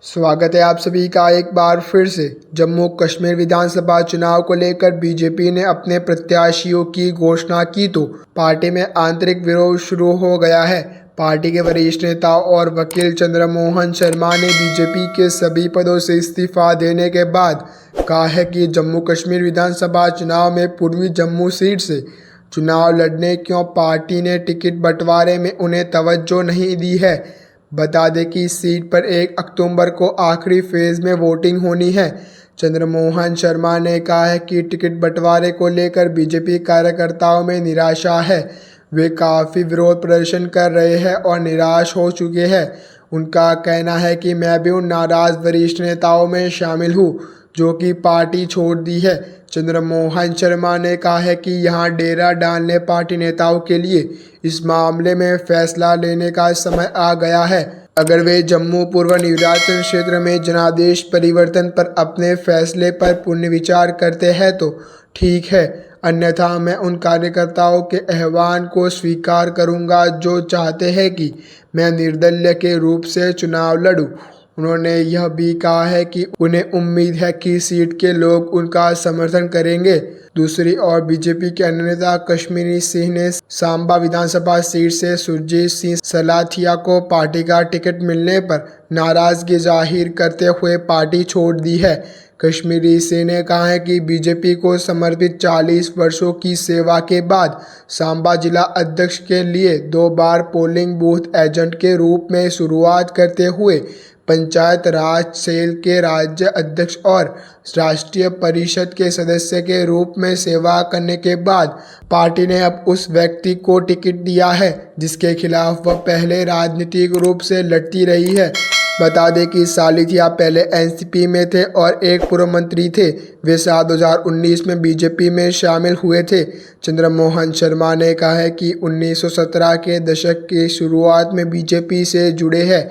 स्वागत है आप सभी का एक बार फिर से। जम्मू कश्मीर विधानसभा चुनाव को लेकर बीजेपी ने अपने प्रत्याशियों की घोषणा की तो पार्टी में आंतरिक विरोध शुरू हो गया है। पार्टी के वरिष्ठ नेता और वकील चंद्रमोहन शर्मा ने बीजेपी के सभी पदों से इस्तीफा देने के बाद कहा है कि जम्मू कश्मीर विधानसभा चुनाव में पूर्वी जम्मू सीट से चुनाव लड़ने क्यों पार्टी ने टिकट बंटवारे में उन्हें तवज्जो नहीं दी है। बता दें कि इस सीट पर 1 अक्टूबर को आखिरी फेज में वोटिंग होनी है। चंद्रमोहन शर्मा ने कहा है कि टिकट बंटवारे को लेकर बीजेपी कार्यकर्ताओं में निराशा है। वे काफ़ी विरोध प्रदर्शन कर रहे हैं और निराश हो चुके हैं। उनका कहना है कि मैं भी उन नाराज वरिष्ठ नेताओं में शामिल हूँ जो कि पार्टी छोड़ दी है। चंद्रमोहन शर्मा ने कहा है कि यहाँ डेरा डालने पार्टी नेताओं के लिए इस मामले में फैसला लेने का समय आ गया है। अगर वे जम्मू पूर्व निर्वाचन क्षेत्र में जनादेश परिवर्तन पर अपने फैसले पर पुनर्विचार करते हैं तो ठीक है, अन्यथा मैं उन कार्यकर्ताओं के आह्वान को स्वीकार करूंगा जो चाहते हैं कि मैं निर्दलीय के रूप से चुनाव लड़ूं। उन्होंने यह भी कहा है कि उन्हें उम्मीद है कि सीट के लोग उनका समर्थन करेंगे। दूसरी ओर बीजेपी के अन्य नेता कश्मीरी सिंह ने सांबा विधानसभा सीट से सुरजीत सिंह सलाथिया को पार्टी का टिकट मिलने पर नाराजगी जाहिर करते हुए पार्टी छोड़ दी है। कश्मीरी सिंह ने कहा है कि बीजेपी को समर्पित 40 वर्षों की सेवा के बाद सांबा जिला अध्यक्ष के लिए 2 बार पोलिंग बूथ एजेंट के रूप में शुरुआत करते हुए पंचायत राज सेल के राज्य अध्यक्ष और राष्ट्रीय परिषद के सदस्य के रूप में सेवा करने के बाद पार्टी ने अब उस व्यक्ति को टिकट दिया है जिसके खिलाफ वह पहले राजनीतिक रूप से लड़ती रही है। बता दें कि सालिथिया पहले एनसीपी में थे और एक पूर्व मंत्री थे। वे साल 2019 में बीजेपी में शामिल हुए थे। चंद्रमोहन शर्मा ने कहा है कि 1917 के दशक की शुरुआत में बीजेपी से जुड़े हैं।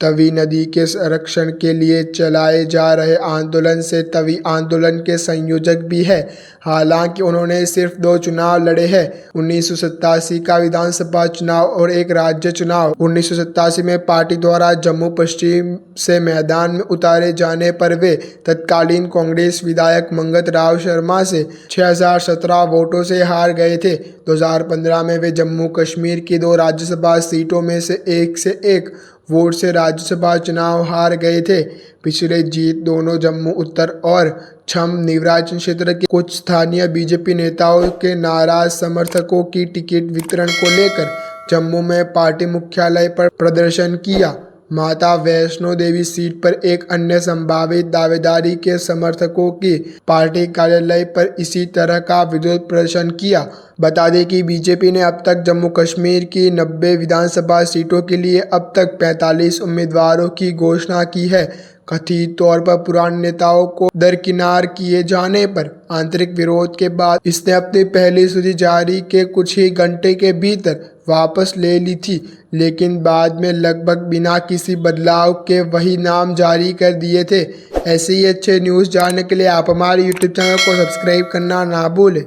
तवी नदी के संरक्षण के लिए चलाए जा रहे आंदोलन से तवी आंदोलन के संयोजक भी है। हालांकि उन्होंने सिर्फ 2 चुनाव लड़े हैं, 1987 का विधानसभा चुनाव और एक राज्य चुनाव। 1987 में पार्टी द्वारा जम्मू पश्चिम से मैदान में उतारे जाने पर वे तत्कालीन कांग्रेस विधायक मंगत राव शर्मा से 6017 वोटों से हार गए थे। 2015 में वे जम्मू कश्मीर की 2 राज्यसभा सीटों में से एक वोट से राज्यसभा चुनाव हार गए थे। पिछले जीत दोनों जम्मू उत्तर और छम निर्वाचन क्षेत्र के कुछ स्थानीय बीजेपी नेताओं के नाराज समर्थकों की टिकट वितरण को लेकर जम्मू में पार्टी मुख्यालय पर प्रदर्शन किया। माता वैष्णो देवी सीट पर एक अन्य संभावित दावेदारी के समर्थकों की पार्टी कार्यालय पर इसी तरह का विरोध प्रदर्शन किया। बता दें कि बीजेपी ने अब तक जम्मू कश्मीर की 90 विधानसभा सीटों के लिए अब तक 45 उम्मीदवारों की घोषणा की है। कथित तौर पर पुराने नेताओं को दरकिनार किए जाने पर आंतरिक विरोध के बाद इसने अपनी पहली सूची जारी के कुछ ही घंटे के भीतर वापस ले ली थी, लेकिन बाद में लगभग बिना किसी बदलाव के वही नाम जारी कर दिए थे। ऐसे ही अच्छे न्यूज़ जानने के लिए आप हमारे YouTube चैनल को सब्सक्राइब करना ना भूलें।